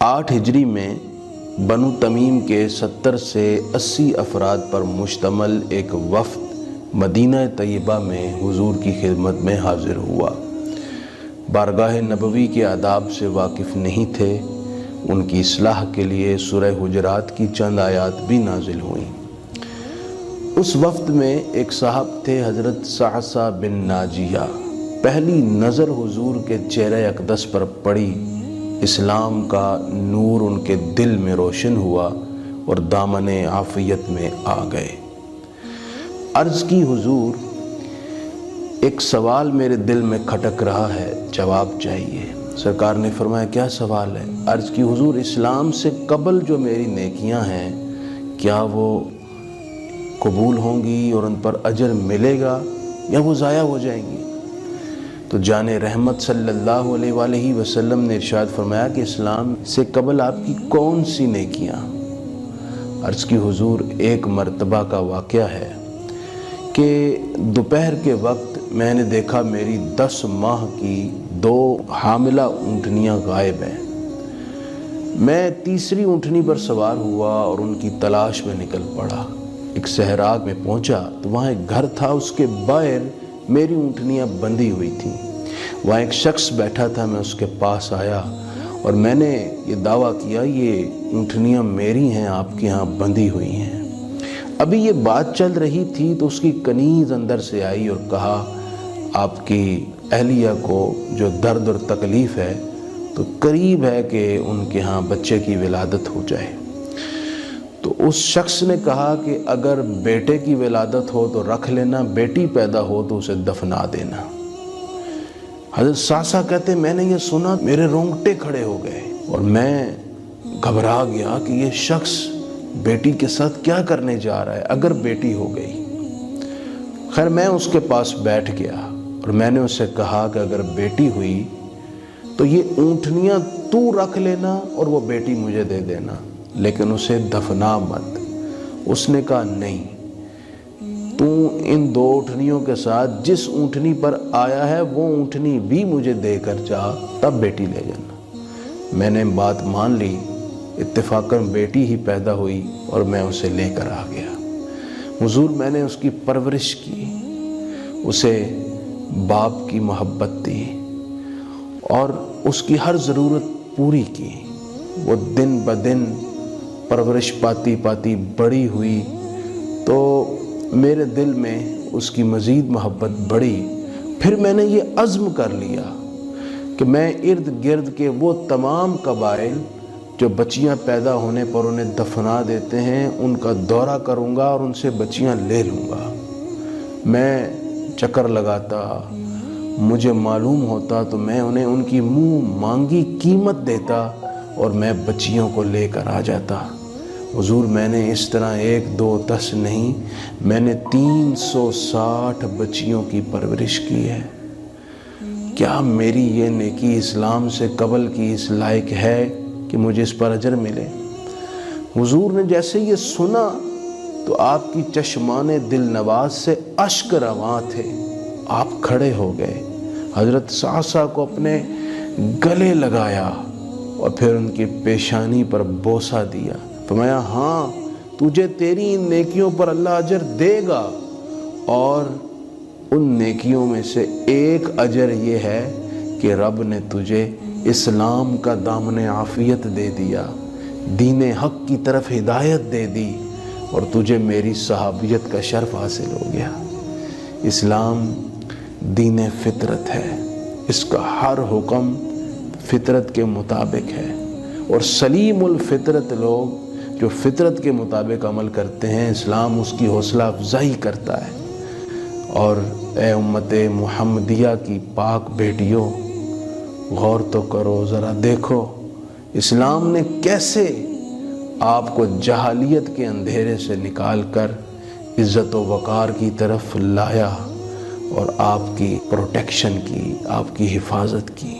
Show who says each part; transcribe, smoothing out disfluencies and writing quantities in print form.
Speaker 1: 8 ہجری میں بنو تمیم کے 70 سے 80 افراد پر مشتمل ایک وفد مدینہ طیبہ میں حضور کی خدمت میں حاضر ہوا۔ بارگاہ نبوی کے آداب سے واقف نہیں تھے۔ ان کی اصلاح کے لیے سورہ حجرات کی چند آیات بھی نازل ہوئیں۔ اس وفد میں ایک صاحب تھے حضرت صعصع بن ناجیہ۔ پہلی نظر حضور کے چہرہ اقدس پر پڑی، اسلام کا نور ان کے دل میں روشن ہوا اور دامن عافیت میں آ گئے۔ عرض کی حضور، ایک سوال میرے دل میں کھٹک رہا ہے، جواب چاہیے۔ سرکار نے فرمایا کیا سوال ہے؟ عرض کی حضور، اسلام سے قبل جو میری نیکیاں ہیں کیا وہ قبول ہوں گی اور ان پر اجر ملے گا یا وہ ضائع ہو جائیں گی؟ تو جان رحمت صلی اللہ علیہ وآلہ وسلم نے ارشاد فرمایا کہ اسلام سے قبل آپ کی کون سی نیکیاں؟ عرض کی حضور، ایک مرتبہ کا واقعہ ہے کہ دوپہر کے وقت میں نے دیکھا میری 10 ماہ کی 2 حاملہ اونٹنیاں غائب ہیں۔ میں تیسری اونٹنی پر سوار ہوا اور ان کی تلاش میں نکل پڑا۔ ایک صحرا میں پہنچا تو وہاں ایک گھر تھا، اس کے باہر میری اونٹنیاں بندھی ہوئی تھیں۔ وہاں ایک شخص بیٹھا تھا، میں اس کے پاس آیا اور میں نے یہ دعویٰ کیا یہ اونٹنیاں میری ہیں، آپ کے ہاں بندھی ہوئی ہیں۔ ابھی یہ بات چل رہی تھی تو اس کی کنیز اندر سے آئی اور کہا آپ کی اہلیہ کو جو درد اور تکلیف ہے تو قریب ہے کہ ان کے ہاں بچے کی ولادت ہو جائے۔ تو اس شخص نے کہا کہ اگر بیٹے کی ولادت ہو تو رکھ لینا، بیٹی پیدا ہو تو اسے دفنا دینا۔ حضرت صعصع کہتے میں نے یہ سنا، میرے رونگٹے کھڑے ہو گئے اور میں گھبرا گیا کہ یہ شخص بیٹی کے ساتھ کیا کرنے جا رہا ہے اگر بیٹی ہو گئی۔ خیر میں اس کے پاس بیٹھ گیا اور میں نے اسے کہا کہ اگر بیٹی ہوئی تو یہ اونٹنیاں تو رکھ لینا اور وہ بیٹی مجھے دے دینا، لیکن اسے دفنا مت۔ اس نے کہا نہیں، تو ان 2 اونٹنیوں کے ساتھ جس اونٹنی پر آیا ہے وہ اونٹنی بھی مجھے دے کر جا، تب بیٹی لے جانا۔ میں نے بات مان لی، اتفاقاً بیٹی ہی پیدا ہوئی اور میں اسے لے کر آ گیا۔ حضور، میں نے اس کی پرورش کی، اسے باپ کی محبت دی اور اس کی ہر ضرورت پوری کی۔ وہ دن بدن پرورش پاتی پاتی بڑی ہوئی تو میرے دل میں اس کی مزید محبت بڑھی۔ پھر میں نے یہ عزم کر لیا کہ میں ارد گرد کے وہ تمام قبائل جو بچیاں پیدا ہونے پر انہیں دفنا دیتے ہیں ان کا دورہ کروں گا اور ان سے بچیاں لے لوں گا۔ میں چکر لگاتا، مجھے معلوم ہوتا تو میں انہیں ان کی منہ مانگی قیمت دیتا اور میں بچیوں کو لے کر آ جاتا۔ حضور، میں نے اس طرح 1 2 10 نہیں، میں نے 360 بچیوں کی پرورش کی ہے۔ کیا میری یہ نیکی اسلام سے قبل کی اس لائق ہے کہ مجھے اس پر اجر ملے؟ حضور نے جیسے یہ سنا تو آپ کی چشمان دل نواز سے اشک رواں تھے۔ آپ کھڑے ہو گئے، حضرت صعصع کو اپنے گلے لگایا اور پھر ان کی پیشانی پر بوسہ دیا۔ فرمایا ہاں، تجھے تیری ان نیکیوں پر اللہ اجر دے گا، اور ان نیکیوں میں سے ایک اجر یہ ہے کہ رب نے تجھے اسلام کا دامن عافیت دے دیا، دین حق کی طرف ہدایت دے دی اور تجھے میری صحابیت کا شرف حاصل ہو گیا۔ اسلام دین فطرت ہے، اس کا ہر حکم فطرت کے مطابق ہے، اور سلیم الفطرت لوگ جو فطرت کے مطابق عمل کرتے ہیں اسلام اس کی حوصلہ افزائی کرتا ہے۔ اور اے امت محمدیہ کی پاک بیٹیوں، غور تو کرو، ذرا دیکھو اسلام نے کیسے آپ کو جہالیت کے اندھیرے سے نکال کر عزت و وقار کی طرف لایا اور آپ کی پروٹیکشن کی، آپ کی حفاظت کی۔